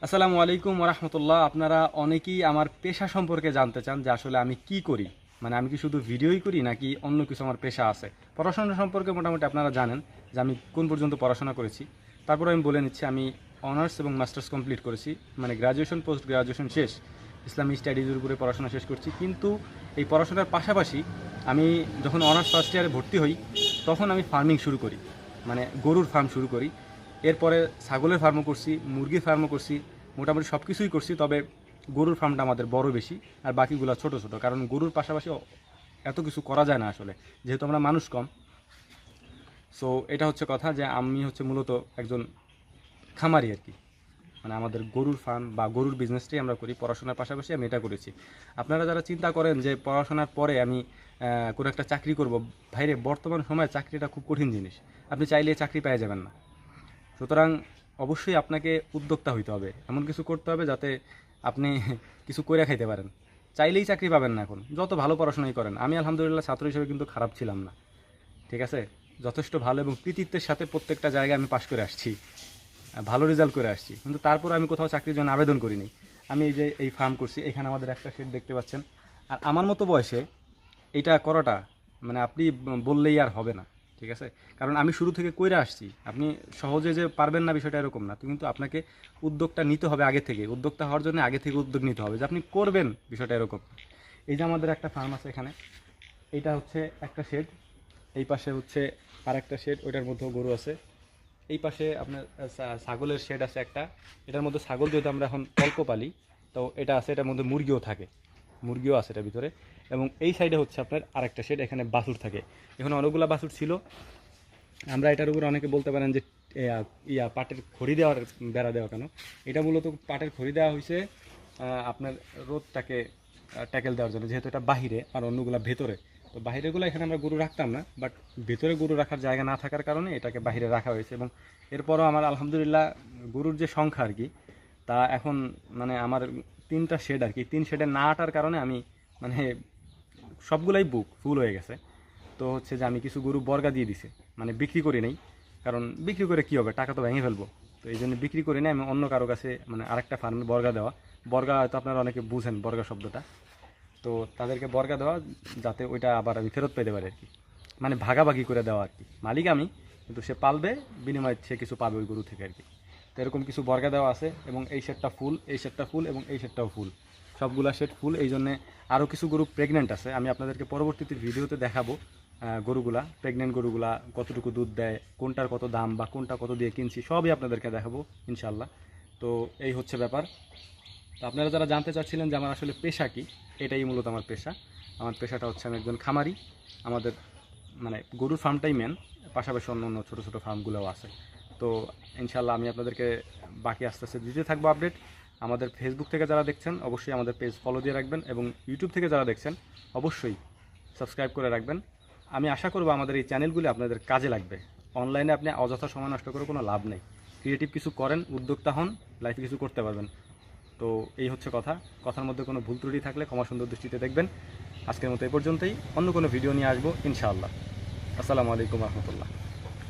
আসসালামু আলাইকুম ওরহমতুল্লাহ। আপনারা অনেকেই আমার পেশা সম্পর্কে জানতে চান যে আসলে আমি কি করি, মানে আমি কি শুধু ভিডিওই করি নাকি অন্য কিছু আমার পেশা আছে। পড়াশোনা সম্পর্কে মোটামুটি আপনারা জানেন যে আমি কোন পর্যন্ত পড়াশোনা করেছি। তারপরে আমি বলে নিচ্ছি, আমি অনার্স এবং মাস্টার্স কমপ্লিট করেছি, মানে গ্রাজুয়েশন পোস্ট গ্রাজুয়েশন শেষ, ইসলামী স্টাডিজের উপরে পড়াশোনা শেষ করছি। কিন্তু এই পড়াশোনার পাশাপাশি আমি যখন অনার্স ফার্স্ট ইয়ারে ভর্তি হই তখন আমি ফার্মিং শুরু করি, মানে গরুর ফার্ম শুরু করি। এরপরে ছাগলের ফার্মও করছি, মুরগির ফার্মও করছি, মোটামুটি সব কিছুই করছি। তবে গরুর ফার্মটা আমাদের বড় বেশি, আর বাকিগুলো ছোট ছোট, কারণ গরুর পাশাপাশি এত কিছু করা যায় না আসলে, যেহেতু আমরা মানুষ কম। সো এটা হচ্ছে কথা যে আমি হচ্ছে মূলত একজন খামারি আর কি, মানে আমাদের গরুর ফার্ম বা গরুর বিজনেসটাই আমরা করি। পড়াশোনার পাশাপাশি আমি এটা করেছি। আপনারা যারা চিন্তা করেন যে পড়াশোনার পরে আমি কোনো একটা চাকরি করব, ভাইরে বর্তমান সময়ে চাকরিটা খুব কঠিন জিনিস, আপনি চাইলে চাকরি পেয়ে যাবেন না। সুতরাং অবশ্যই আপনাকে উদ্যোক্তা হইতে হবে, এমন কিছু করতে হবে যাতে আপনি কিছু করে খাইতে পারেন। চাইলেই চাকরি পাবেন না এখন, যত ভালো পড়াশোনাই করেন। আমি আলহামদুলিল্লাহ ছাত্র হিসেবে কিন্তু খারাপ ছিলাম না, ঠিক আছে, যথেষ্ট ভালো এবং কৃতিত্বের সাথে প্রত্যেকটা জায়গায় আমি পাশ করে আসছি, ভালো রেজাল্ট করে আসছি। কিন্তু তারপর আমি কোথাও চাকরির জন্য আবেদন করিনি। আমি এই যে এই ফার্ম করছি, এখানে আমাদের একটা শেড দেখতে পাচ্ছেন। আর আমার মতো বয়সে এটা করাটা, মানে আপনি বললেই আর হবে না, ঠিক আছে। কারণ আমি শুরু থেকে কইরা আসছি। আপনি সহজে যে পারবেন না বিষয়টা এরকম না, কিন্তু আপনাকে উদ্যোগটা নিতে হবে আগে থেকে। উদ্যোক্তা হওয়ার জন্য আগে থেকে উদ্যোগ নিতে হবে যে আপনি করবেন, বিষয়টা এরকম। এই যে আমাদের একটা ফার্ম আছে এখানে, এইটা হচ্ছে একটা শেড, এই পাশে হচ্ছে আর একটা শেড, ওইটার মধ্যেও গরু আছে। এই পাশে আপনার ছাগলের শেড আছে একটা, এটার মধ্যে ছাগল যেহেতু আমরা এখন অল্প পালি, তো এটা আছে, এটার মধ্যে মুরগিও থাকে, মুরগিও আছে এটার ভিতরে। এবং এই সাইডে হচ্ছে আপনার আরেকটা শেড, এখানে বাছুর থাকে। এখানে অনেকগুলো বাছুর ছিল। আমরা এটার উপরে অনেকে বলতে পারেন যে পাটের খড়ি দেওয়ার বেড়া দেওয়া কেন। এটা মূলত পাটের খড়ি দেওয়া হয়েছে আপনার রোদটাকে ট্যাকেল দেওয়ার জন্য, যেহেতু এটা বাহিরে আর অন্যগুলা ভেতরে। তো বাহিরেগুলো এখানে আমরা গরু রাখতাম না, বাট ভেতরে গরু রাখার জায়গা না থাকার কারণে এটাকে বাহিরে রাখা হয়েছে। এবং এরপরও আমার আলহামদুলিল্লাহ গরুর যে সংখ্যা আর কি, তা এখন মানে আমার 3টা শেড আর কি, 3 শেডে না আটার কারণে আমি মানে সবগুলাই বুক ফুল হয়ে গেছে। তো হচ্ছে যে আমি কিছু গরু বর্গা দিয়ে দিছে, মানে বিক্রি করি নাই, কারণ বিক্রি করে কী হবে, টাকা তো ভেঙে ফেলবো। তো এই জন্য বিক্রি করি না, আমি অন্য কারো কাছে, মানে আরেকটা ফার্মে বর্গা দেওয়া। বর্গা হয়তো আপনারা অনেকে বুঝেন বর্গা শব্দটা, তো তাদেরকে বর্গা দেওয়া, যাতে ওইটা আবার আমি ফেরত পেতে পারি আর কি, মানে ভাগাভাগি করে দেওয়া আর কি। মালিক আমি, কিন্তু সে পালবে, বিনিময়ে সে কিছু পাবে ওই গরু থেকে আর কি। তো এরকম কিছু বর্গা দেওয়া আছে। এবং এই শেডটা ফুল, এই শেডটা ফুল, এবং এই শেডটাও ফুল, সবগুলা শেড ফুল। এই জন্যে আরও কিছু গরু প্রেগনেন্ট আছে, আমি আপনাদেরকে পরবর্তীতে ভিডিওতে দেখাবো। গরুগুলা, প্রেগনেন্ট গরুগুলা কতটুকু দুধ দেয়, কোনটার কত দাম বা কোনটা কত দিয়ে কিনছি, সবই আপনাদেরকে দেখাবো ইনশাল্লাহ। তো এই হচ্ছে ব্যাপার। তো আপনারা যারা জানতে চাচ্ছিলেন যে আমার আসলে পেশা কি, এটাই মূলত আমার পেশা। আমার পেশাটা হচ্ছে আমি একজন খামারি। আমাদের মানে গরুর ফার্মটাই মেন, পাশাপাশি অন্য অন্য ছোটো ছোটো ফার্মগুলোও আছে। তো ইনশাল্লাহ আমি আপনাদেরকে বাকি আস্তে আস্তে দিতে থাকবো আপডেট। আমাদের ফেসবুক থেকে যারা দেখছেন অবশ্যই আমাদের পেজ ফলো দিয়ে রাখবেন, এবং ইউটিউব থেকে যারা দেখছেন অবশ্যই সাবস্ক্রাইব করে রাখবেন। আমি আশা করব আমাদের এই চ্যানেলগুলি আপনাদের কাজে লাগবে। অনলাইনে আপনি অযথা সময় নষ্ট করে কোনো লাভ নেই। ক্রিয়েটিভ কিছু করেন, উদ্যোক্তা হন, লাইফে কিছু করতে পারবেন। তো এই হচ্ছে কথা। কথার মধ্যে কোনো ভুল ত্রুটি থাকলে ক্ষমা সুন্দর দৃষ্টিতে দেখবেন। আজকের মতো এই পর্যন্তই, অন্য কোনো ভিডিও নিয়ে আসবো ইনশাআল্লাহ। আসসালামু আলাইকুম রহমতুল্লাহ।